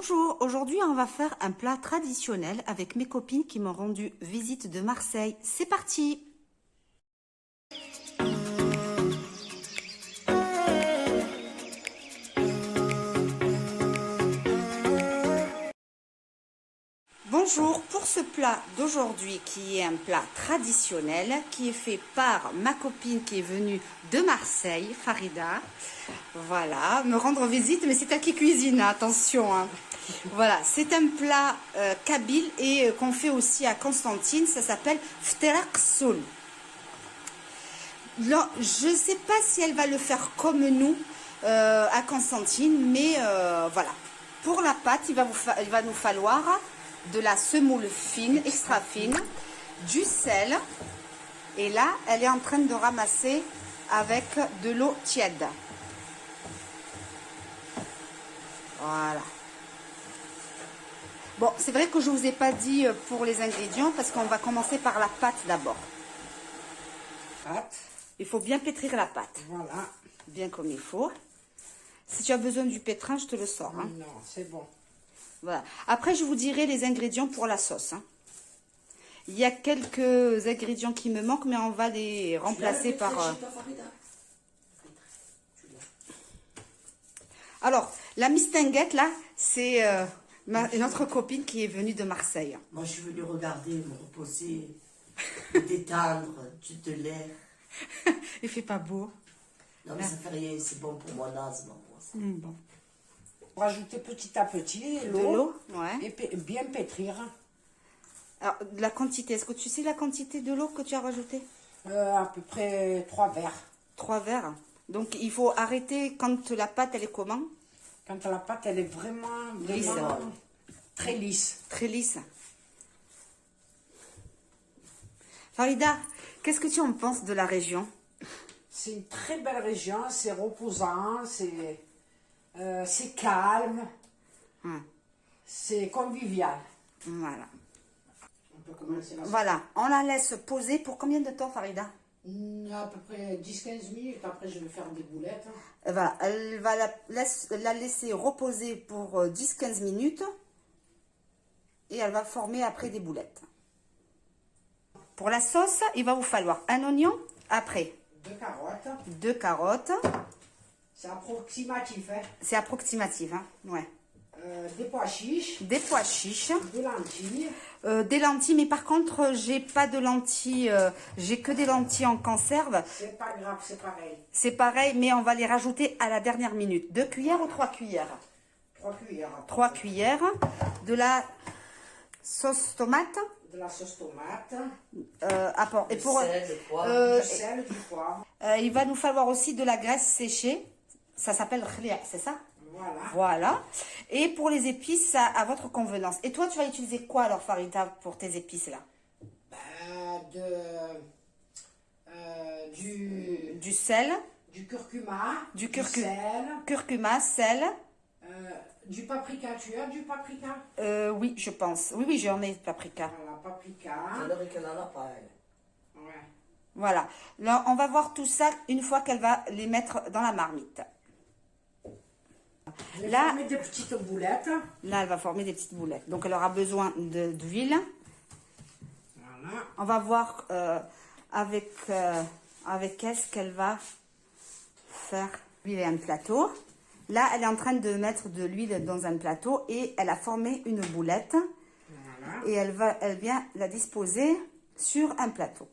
Bonjour, aujourd'hui on va faire un plat traditionnel avec mes copines qui m'ont rendu visite de Marseille. C'est parti! Bonjour, pour ce plat d'aujourd'hui qui est un plat traditionnel qui est fait par ma copine qui est venue de Marseille, Farida. Voilà, me rendre visite, mais c'est elle qui cuisine, attention. Hein. Voilà, c'est un plat kabyle et qu'on fait aussi à Constantine, ça s'appelle fterak soul. Je ne sais pas si elle va le faire comme nous à Constantine, mais voilà. Pour la pâte, il va nous falloir de la semoule fine, extra fine, du sel, et là, elle est en train de ramasser avec de l'eau tiède. Voilà. Bon, c'est vrai que je ne vous ai pas dit pour les ingrédients, parce qu'on va commencer par la pâte d'abord. Il faut bien pétrir la pâte. Voilà. Bien comme il faut. Si tu as besoin du pétrin, je te le sors. Hein. Non, c'est bon. Voilà. Après, je vous dirai les ingrédients pour la sauce. Hein. Il y a quelques ingrédients qui me manquent, mais on va les remplacer par... Alors, la mistinguette, là, c'est notre copine qui est venue de Marseille. Moi, je suis venue regarder, me reposer, me détendre, de l'air. Il fait pas beau. Non, mais ça fait rien, c'est bon pour mon asthme. Bon. Rajouter petit à petit De l'eau l'eau, ouais. et bien pétrir. Alors, la quantité, est-ce que tu sais la quantité de l'eau que tu as rajoutée? À peu près 3 verres. 3 verres. Donc, il faut arrêter quand la pâte, elle est comment? Quand la pâte, elle est vraiment Lisse. très lisse. Très lisse. Farida, qu'est-ce que tu en penses de la région? C'est une très belle région, c'est reposant, c'est calme, c'est convivial. Voilà. On peut commencer là. Voilà, on la laisse poser pour combien de temps, Farida? À peu près 10-15 minutes, après je vais faire des boulettes. Voilà, elle va la laisser reposer pour 10-15 minutes et elle va former après des boulettes. Pour la sauce, il va vous falloir un oignon, après 2 carottes. C'est approximatif, hein. C'est approximatif, hein, ouais. Des pois chiches. Des pois chiches. Des lentilles. Des lentilles, mais par contre, j'ai pas de lentilles, j'ai que des lentilles en conserve. C'est pas grave, c'est pareil. C'est pareil, mais on va les rajouter à la dernière minute. 2 cuillères ou 3 cuillères? 3 cuillères. 3 cuillères. De la sauce tomate. De la sauce tomate. Et pour, Sel, le poivre. Du sel, du poivre. il va nous falloir aussi de la graisse séchée. Ça s'appelle khlia, c'est ça? Voilà. Voilà. Et pour les épices, à votre convenance. Et toi, tu vas utiliser quoi alors, Farida, pour tes épices là? Du sel. Du curcuma. Du sel. Curcuma, sel. Du paprika. Tu as du paprika? Oui, je pense. Oui, j'en ai paprika. Voilà, paprika. Alors qu'elle en a pas, elle. Ouais. Voilà. Là, on va voir tout ça une fois qu'elle va les mettre dans la marmite. Là, des petites boulettes. Là, elle va former des petites boulettes. Donc, elle aura besoin d'huile. Voilà. On va voir avec elle ce qu'elle va faire. Huile et un plateau. Là, elle est en train de mettre de l'huile dans un plateau et elle a formé une boulette. Voilà. Et elle vient la disposer sur un plateau.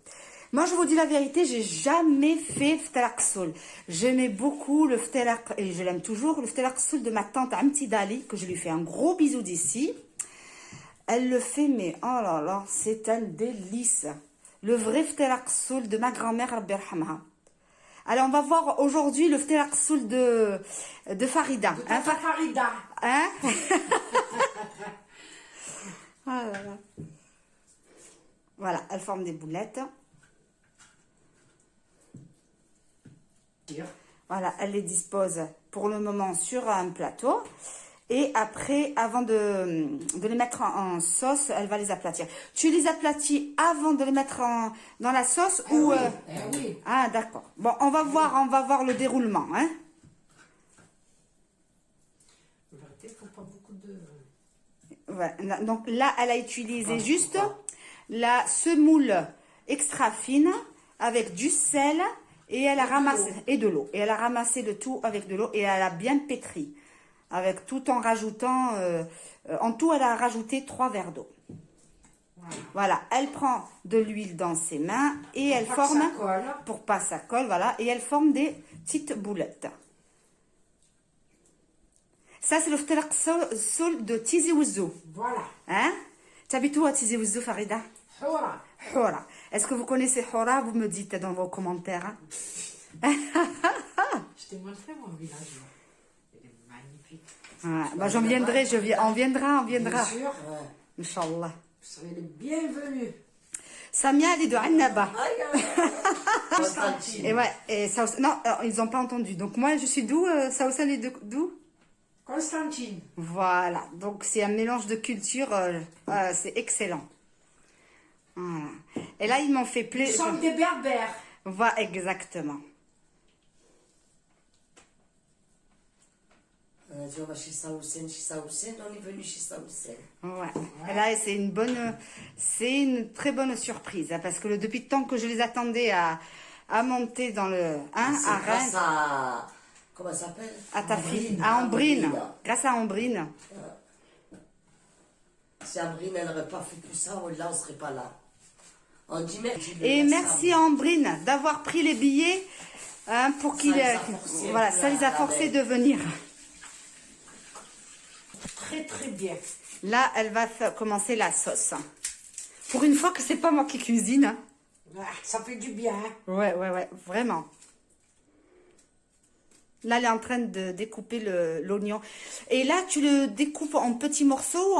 Moi, je vous dis la vérité, j'ai jamais fait fterak soul. J'aimais beaucoup le fterak, et je l'aime toujours, le fterak soul de ma tante Amti Dali, que je lui fais un gros bisou d'ici. Elle le fait, mais oh là là, c'est un délice. Le vrai fterak soul de ma grand-mère, Rabbi Yarhamha. Alors, on va voir aujourd'hui le fterak soul de Farida. De tata Farida. Hein? Ah là là. Voilà, elle forme des boulettes. Voilà, elle les dispose pour le moment sur un plateau. Et après, avant de les mettre en sauce, elle va les aplatir. Tu les aplatis avant de les mettre dans la sauce ou... Oui. Oui. Ah, d'accord. Bon, on va voir le déroulement. Hein. En vérité, il ne faut pas beaucoup de... Voilà. Donc là, elle a utilisé juste la semoule extra fine avec du sel et elle a ramassé et de l'eau. Et elle a ramassé le tout avec de l'eau et elle a bien pétri. Avec tout en rajoutant, en tout, elle a rajouté 3 verres d'eau. Voilà, elle prend de l'huile dans ses mains et elle forme, pour pas que ça colle, voilà, et elle forme des petites boulettes. Ça, c'est le ftelaq sol de Tizi Ouzou. Voilà. Hein? Tu habites où à Tizi Ouzou, Farida? Hora. Hora. Est-ce que vous connaissez Hora? Vous me dites dans vos commentaires. Hein? Je t'ai montré mon village. Il est magnifique. Voilà. Bah, j'en viendrai, on viendra. Bien sûr. Inch'Allah. Vous serez les bienvenus. Samia, elle est de Annaba. Constantine. Et ouais, et ça, non, ils n'ont pas entendu. Donc moi, je suis d'où? Ça aussi, elle est d'où? Constantine. Voilà, donc c'est un mélange de culture, c'est excellent. Voilà. Et là, ils m'ont fait Nous plaisir. sommes des berbères. Voilà, exactement. On a dit on va chez Saoussen, on est venu chez Saoussen. Ouais. Et là, c'est une très bonne surprise, hein, parce que depuis le temps que je les attendais à monter dans le, hein, C'est à grâce Reims, à... Comment ça s'appelle? à ta fille, Ambrine. à Ambrine, Ambrine. grâce à Ambrine. Si Ambrine, elle n'aurait pas fait tout ça, là, on ne serait pas là. On dit merci. Et merci à Ambrine d'avoir pris les billets, hein, pour qu'il, les a forcés voilà, un peu ça les a à la forcés veille. de venir. Très très bien. Là, elle va commencer la sauce. Pour une fois que c'est pas moi qui cuisine. Hein. Ah, ça fait du bien. Hein. Ouais, vraiment. Là, elle est en train de découper l'oignon. Et là, tu le découpes en petits morceaux,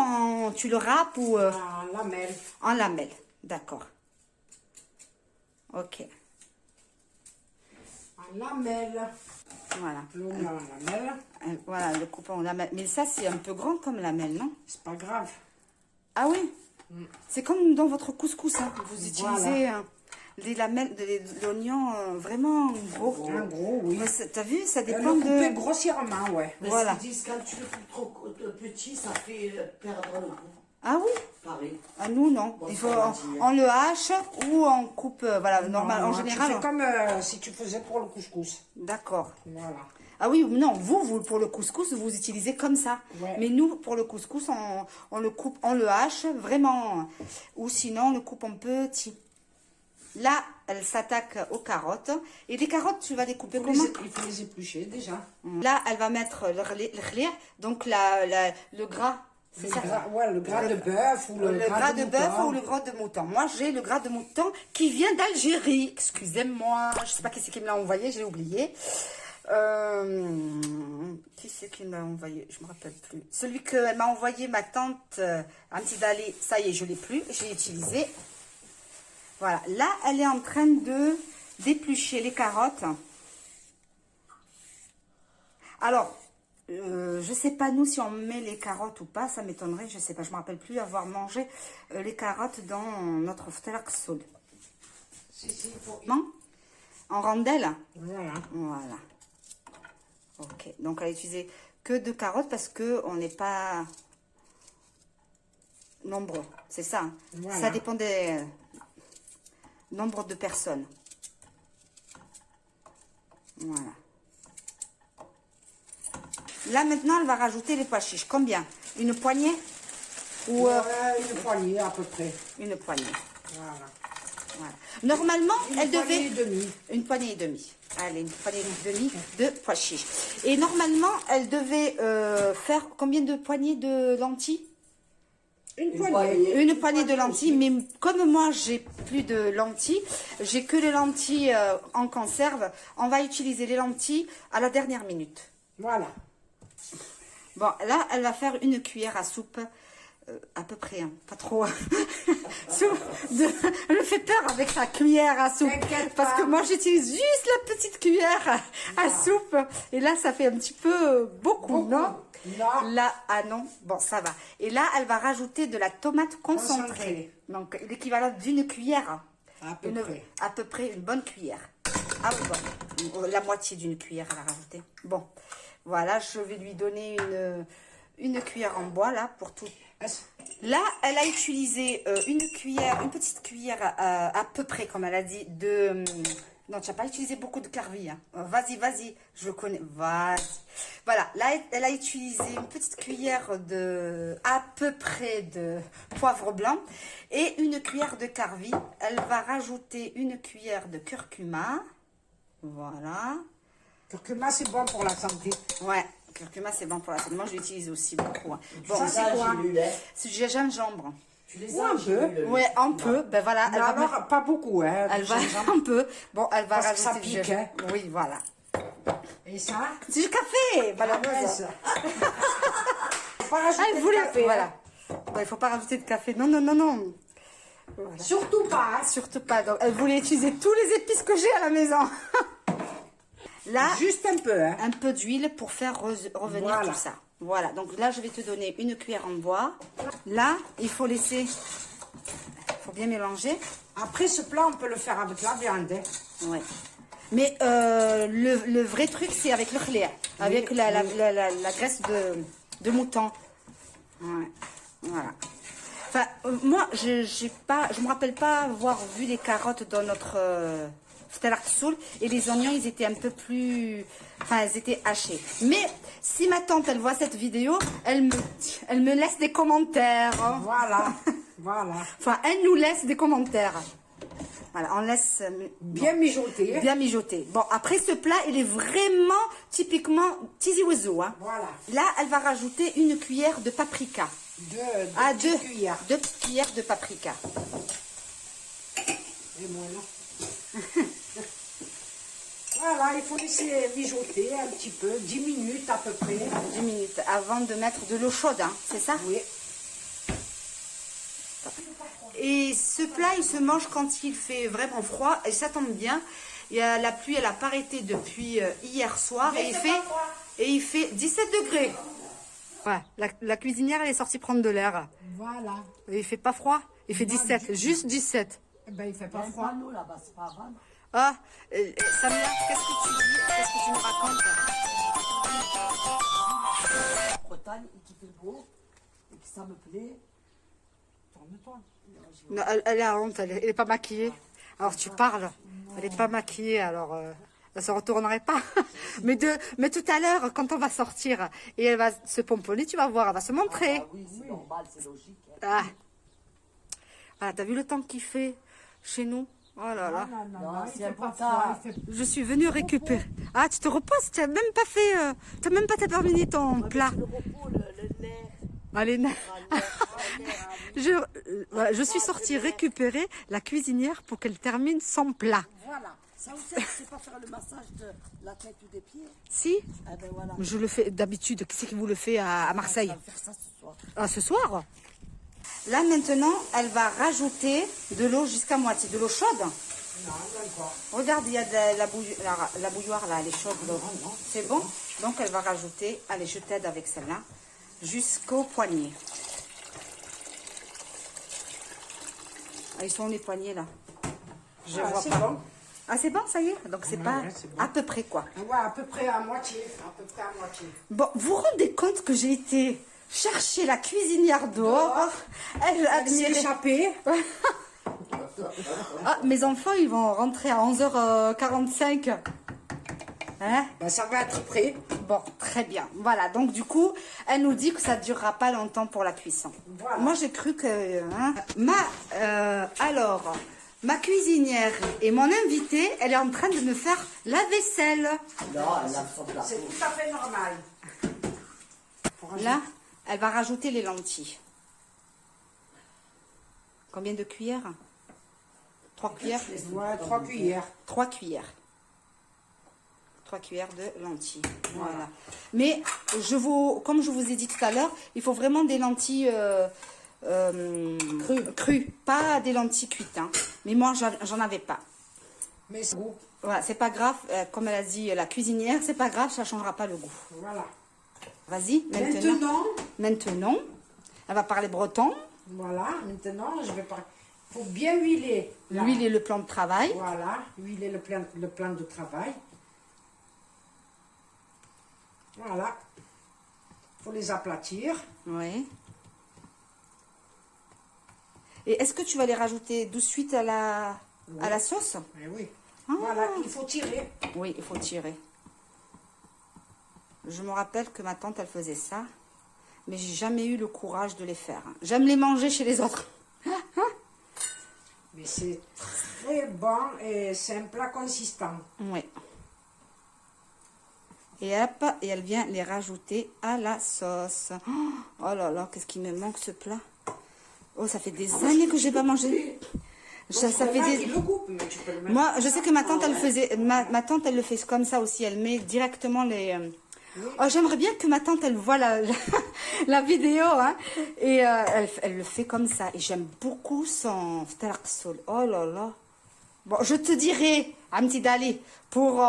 tu le râpes ou En lamelles. en lamelles. D'accord. Ok. En lamelles. Voilà. L'oignon en lamelles. Voilà, le coupe en lamelles. Mais ça, c'est un peu grand comme lamelle, non? C'est pas grave. Ah oui? C'est comme dans votre couscous, hein. Vous Voilà. utilisez les lamelles, l'oignon vraiment gros. En gros, oui. T'as vu, ça Le dépend couper de... grossièrement, ouais. Mais Voilà. ils disent quand tu le coupes trop petit, ça fait perdre le goût. Ah oui? Pareil. Ah, nous, non. Bon, Il ça faut, va dire. on le hache ou on coupe, voilà, normal, en Non, général. Tu fais comme si tu faisais pour le couscous. D'accord. Voilà. Ah oui, non, vous, pour le couscous, vous utilisez comme ça. Ouais. Mais nous, pour le couscous, on le coupe, on le hache vraiment. Ou sinon, on le coupe en petits. Là, elle s'attaque aux carottes. Et les carottes, tu vas les couper comment? Il faut les éplucher déjà. Là, elle va mettre le khlir, donc le gras. C'est ça? Le gras de bœuf ou le gras de bœuf mouton. ou le gras de mouton. Moi, j'ai le gras de mouton qui vient d'Algérie. Excusez-moi, je ne sais pas qui c'est qui me l'a envoyé, je l'ai oublié. Qui c'est qui me l'a envoyé? Je ne me rappelle plus. Celui qu'elle m'a envoyé, ma tante Antidali, ça y est, je ne l'ai plus, je l'ai utilisé. Voilà, là, elle est en train d'éplucher les carottes. Alors, je ne sais pas, nous, si on met les carottes ou pas, ça m'étonnerait, je ne sais pas, je ne me rappelle plus avoir mangé les carottes dans notre ftelaq soul. Si, il faut... Non? En rondelles? Voilà. Voilà. Ok, donc elle a utilisé que 2 carottes parce qu'on n'est pas nombreux, c'est ça. Hein. Voilà. Ça dépend des nombres de personnes. Voilà. Là maintenant, elle va rajouter les pois chiches. Combien? Une poignée? Ou Une poignée à peu près. une poignée? Voilà. Voilà. Normalement, elle devait... Poignée et demie. Une poignée et demie. Allez, une poignée et demie de pois chiches. Et normalement, elle devait faire combien de poignées de lentilles? Une Une poignée. poignée. Une poignée de lentilles. Mais comme moi, j'ai plus de lentilles, j'ai que les lentilles en conserve. On va utiliser les lentilles à la dernière minute. Voilà. Bon, là, elle va faire une cuillère à soupe. À peu près, hein, pas trop. Elle me fait peur avec sa cuillère à soupe. T'inquiète Parce pas. que moi, j'utilise juste la petite cuillère à soupe. Et là, ça fait un petit peu beaucoup, non? Non. Là, ah non, bon, ça va. Et là, elle va rajouter de la tomate concentrée. Concentrée. Donc, l'équivalent d'une cuillère. À peu près. À peu près une bonne cuillère. Ah bon, la moitié d'une cuillère, elle a rajouté. Bon, voilà, je vais lui donner une cuillère en bois, là, pour tout Là, elle a utilisé une cuillère, une petite cuillère à peu près, comme elle a dit, de... Non, tu n'as pas utilisé beaucoup de carvi. Hein. Vas-y, vas-y, je le connais. Vas-y. Voilà, là, elle a utilisé une petite cuillère de... à peu près de poivre blanc et une cuillère de carvi. Elle va rajouter une cuillère de curcuma. Voilà. Curcuma, c'est bon pour la santé. Ouais, curcuma, c'est bon pour la santé. Moi, je l'utilise aussi beaucoup. Hein. Bon, Ça, c'est quoi? c'est du gingembre. Tu les Ou as un peu. Ouais, un peu. Ben voilà. Mais alors, pas beaucoup, hein. Elle va un peu. Bon, elle va Parce que ça rajouter du pique, hein. Oui, voilà. Et ça? C'est du café. Voilà. Ah ouais, ça. Faut pas rajouter Elle de voulait. café, hein. Voilà. Bon, il faut pas rajouter de café. Non, non, non, non. Voilà. Surtout pas, hein. Surtout pas. Donc, elle voulait utiliser tous les épices que j'ai à la maison. Là, Juste un peu, hein. un peu d'huile pour faire revenir Voilà. tout ça. Voilà. Donc là, je vais te donner une cuillère en bois. Là, il faut laisser. Il faut bien mélanger. Après, ce plat, on peut le faire avec la viande, hein. Ouais. Mais le vrai truc, c'est avec le khléa, avec la graisse de mouton. Ouais. Voilà. Enfin, moi, je me rappelle pas avoir vu les carottes dans notre ftelartsoul et les oignons, ils étaient un peu plus... Enfin, ils étaient hachés. Mais si ma tante, elle voit cette vidéo, elle me laisse des commentaires. Hein. Voilà. Voilà. Enfin, elle nous laisse des commentaires. Voilà, on laisse Bien mijoter. bien mijoter. Bon, après ce plat, il est vraiment typiquement tizi oiseau. Hein. Voilà. Là, elle va rajouter une cuillère de paprika. Deux cuillères. 2 cuillères de paprika. Et moi, non. Voilà, il faut laisser mijoter un petit peu, 10 minutes à peu près. 10 minutes avant de mettre de l'eau chaude, hein, c'est ça? Oui. Et ce plat, il se mange quand il fait vraiment froid. Et ça tombe bien. La pluie, elle n'a pas arrêté depuis hier soir. Mais Et c'est pas froid. il fait 17 degrés. Ouais, la cuisinière, elle est sortie prendre de l'air. Voilà. Et il fait pas froid. Il fait 17, juste 17. Eh ben, il fait pas froid. Nous là-bas, c'est pas grave. Ah, Samia, qu'est-ce que tu dis? Qu'est-ce que tu me racontes? Bretagne, qui fait beau, et que ça me plaît. Tourne-toi. Non, elle a honte, elle est pas maquillée. Alors tu parles, elle est pas maquillée, alors elle se retournerait pas. mais tout à l'heure, quand on va sortir et elle va se pomponner, tu vas voir, elle va se montrer. Ah oui, c'est normal, c'est logique. Hein. Ah. Voilà, t'as vu le temps qu'il fait chez nous? Oh là là. Non, il c'est fait un pas peu froid, tard. il fait- Je suis venue récupérer. Ah, tu te reposes, tu n'as même pas fait, t'as même pas terminé ton plat. Le repos, le nerf. Allez, le nerf, voilà, je suis sortie récupérer la cuisinière pour qu'elle termine son plat. Voilà. Ça aussi, c'est pas faire le massage de la tête ou des pieds. Si, Ah ben voilà. je le fais d'habitude. Qui c'est qui vous le fait à Marseille? On va faire ça ce soir. Ah, ce soir? Là, maintenant, elle va rajouter de l'eau jusqu'à moitié, de l'eau chaude. Non, même pas. Regarde, il y a de la bouilloire là, elle est chaude. l'eau. C'est bon? Donc, elle va rajouter, allez, je t'aide avec celle-là, jusqu'au poignet. Ah, ils sont où les poignets là? Je vois c'est pas. bon. Ah, c'est bon, ça y est? Donc, c'est pas ouais, c'est bon. à peu près quoi. Ouais, à peu près à moitié. À peu près à moitié. Bon, vous vous rendez compte que j'ai été chercher la cuisinière dehors? Elle a Elle s'est échappée. Ah, mes enfants, ils vont rentrer à 11h45. Hein? Ben, ça va être prêt. Bon, très bien. Voilà, donc du coup, elle nous dit que ça ne durera pas longtemps pour la cuisson. Voilà. Moi, j'ai cru que... hein, alors, ma cuisinière et mon invitée, elle est en train de me faire la vaisselle. Non, elle a son plat. C'est tout à fait normal. Là, elle va rajouter les lentilles. Combien de cuillères? 3 cuillères? Ouais, 3 cuillères. 3 cuillères. 3 cuillères de lentilles. Voilà. Mais comme je vous ai dit tout à l'heure, il faut vraiment des lentilles crues, pas des lentilles cuites. Hein. Mais moi, j'en avais pas. Mais c'est bon. Voilà, c'est pas grave. Comme elle a dit la cuisinière, c'est pas grave, ça changera pas le goût. Voilà. Vas-y, maintenant. Maintenant, elle va parler breton. Voilà, maintenant, je vais pas. Il faut bien huiler. là. L'huile et le plan de travail. Voilà, huiler le plan de travail. Voilà. Il faut les aplatir. Oui. Et est-ce que tu vas les rajouter de suite à la sauce? Eh oui. Ah. Voilà, il faut tirer. Oui, il faut tirer. Je me rappelle que ma tante, elle faisait ça. Mais j'ai jamais eu le courage de les faire. J'aime les manger chez les autres. Mais c'est très bon et c'est un plat consistant. Oui. Et hop, et elle vient les rajouter à la sauce. Oh là là, qu'est-ce qui me manque ce plat. Oh, ça fait des années que j'ai pas mangé. Ça fait des... Le coupe, mais tu peux le mettre. Moi, je sais que ma tante, elle faisait... Ma tante, elle le fait comme ça aussi. Elle met directement les... Oh, j'aimerais bien que ma tante, elle voit la vidéo, hein. Et elle le fait comme ça. Et j'aime beaucoup son ftaraqsoul. Oh là là. Bon, je te dirai, Amti Dali, pour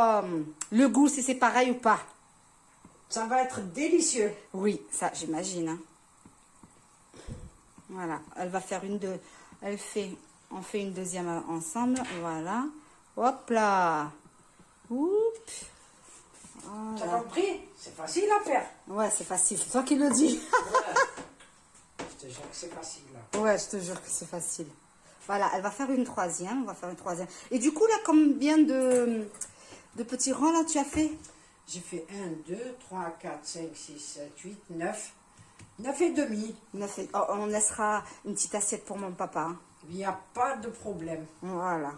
le goût, si c'est pareil ou pas. Ça va être délicieux. Oui, ça, j'imagine. Hein. Voilà, elle va faire on fait une deuxième ensemble. Voilà. Hop là. Oups. Tu as compris? C'est facile à faire. Ouais, c'est facile. C'est toi qui le dis. Je te jure que c'est facile. Là. Ouais, je te jure que c'est facile. Voilà, elle va faire une troisième. On va faire une troisième. Et du coup, là, combien de petits rangs, là, tu as fait? J'ai fait 1, 2, 3, 4, 5, 6, 7, 8, 9. 9 et demi. Oh, on laissera une petite assiette pour mon papa. Hein. Il n'y a pas de problème. Voilà.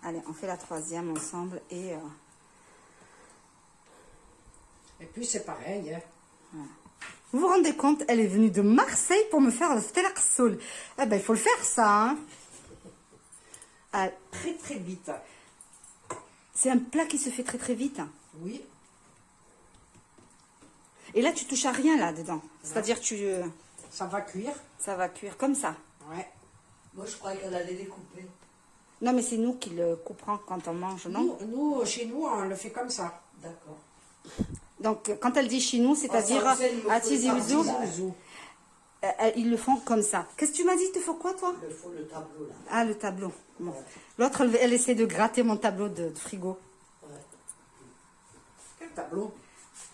Allez, on fait la troisième ensemble et... Et puis c'est pareil. Hein. Voilà. Vous vous rendez compte, elle est venue de Marseille pour me faire le ftaraqsoul. Eh ben, il faut le faire, ça. Hein. Ah, Très très vite. c'est un plat qui se fait très très vite. Oui. Et là, tu touches à rien là-dedans. C'est-à-dire, Ça va cuire. ça va cuire comme ça. Ouais. Moi, je croyais qu'elle allait les couper. Non, mais c'est nous qui le couperons quand on mange, non? Chez nous, on le fait comme ça. D'accord. Donc, quand elle dit chez nous, c'est-à-dire ça, il me faut à le Tizi Ouzou, Zouzou. ils le font comme ça. Qu'est-ce que tu m'as dit? Il te faut quoi, toi? Il me faut le tableau, là. Ah, le tableau. Bon. L'autre, elle essaie de gratter mon tableau de frigo. Ouais. Quel tableau?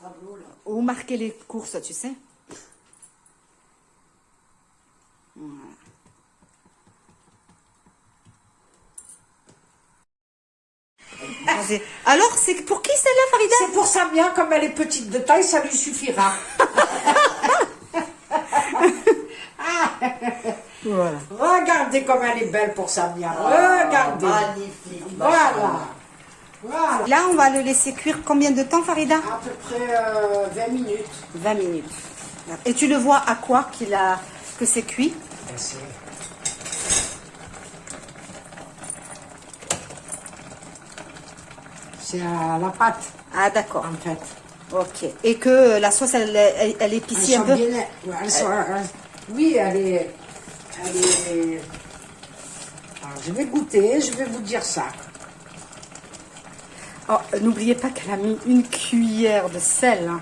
Tableau, là. Ou marquer les courses, tu sais. Voilà. Vas-y. Alors, c'est pour qui celle-là, Farida? C'est pour Samia, comme elle est petite de taille, ça lui suffira. Voilà. Regardez comme elle est belle pour Samia. Regardez. Magnifique. Voilà. Voilà. Là, on va le laisser cuire combien de temps, Farida? À peu près 20 minutes. 20 minutes. Et tu le vois à quoi que c'est cuit? C'est à la pâte, Ah, d'accord. en fait. Ok. Et que la sauce, elle épicie un peu? Oui, elle est... Alors, je vais goûter, je vais vous dire ça. Oh, n'oubliez pas qu'elle a mis une cuillère de sel. Hein.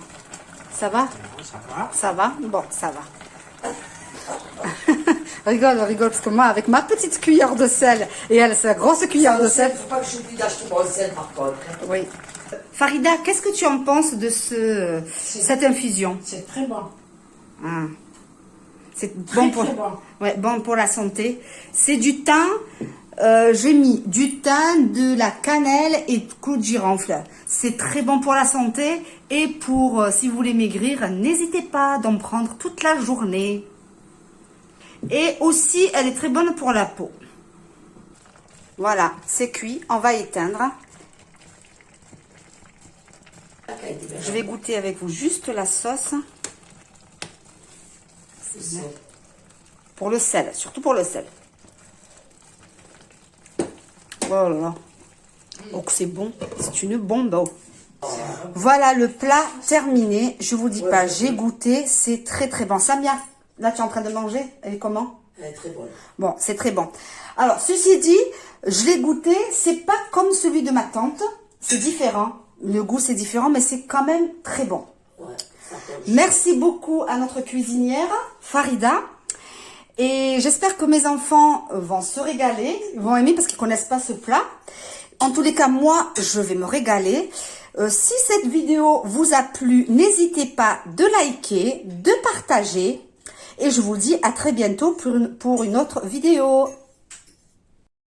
Ça va? Ça va. Ça va? Bon, ça va. rigole, parce que moi, avec ma petite cuillère de sel, et elle, sa grosse cuillère de sel. Il ne faut pas que j'oublie d'acheter mon sel, par contre. Oui. Farida, qu'est-ce que tu en penses de cette infusion? C'est très bon. Ah. C'est Très, bon pour, très bon. Ouais, bon pour la santé. C'est du thym. J'ai mis du thym, de la cannelle et de clou de girofle. C'est très bon pour la santé. Et pour, si vous voulez maigrir, n'hésitez pas d'en prendre toute la journée. Et aussi, elle est très bonne pour la peau. Voilà, c'est cuit. On va éteindre. Je vais goûter avec vous juste la sauce. Pour le sel, surtout pour le sel. Oh là là. Oh, que c'est bon. C'est une bombe. Voilà le plat terminé. Je vous dis pas, j'ai goûté. C'est très très bon. Samia, là tu es en train de manger. Elle est comment? Elle est très bonne. Bon, c'est très bon. Alors, ceci dit, je l'ai goûté. C'est pas comme celui de ma tante. C'est différent. Le goût, c'est différent, mais c'est quand même très bon. Ouais, ça colle. Merci beaucoup à notre cuisinière, Farida. Et j'espère que mes enfants vont se régaler, vont aimer parce qu'ils connaissent pas ce plat. En tous les cas, moi, je vais me régaler. Si cette vidéo vous a plu, n'hésitez pas de liker, de partager. Et je vous dis à très bientôt pour une autre vidéo.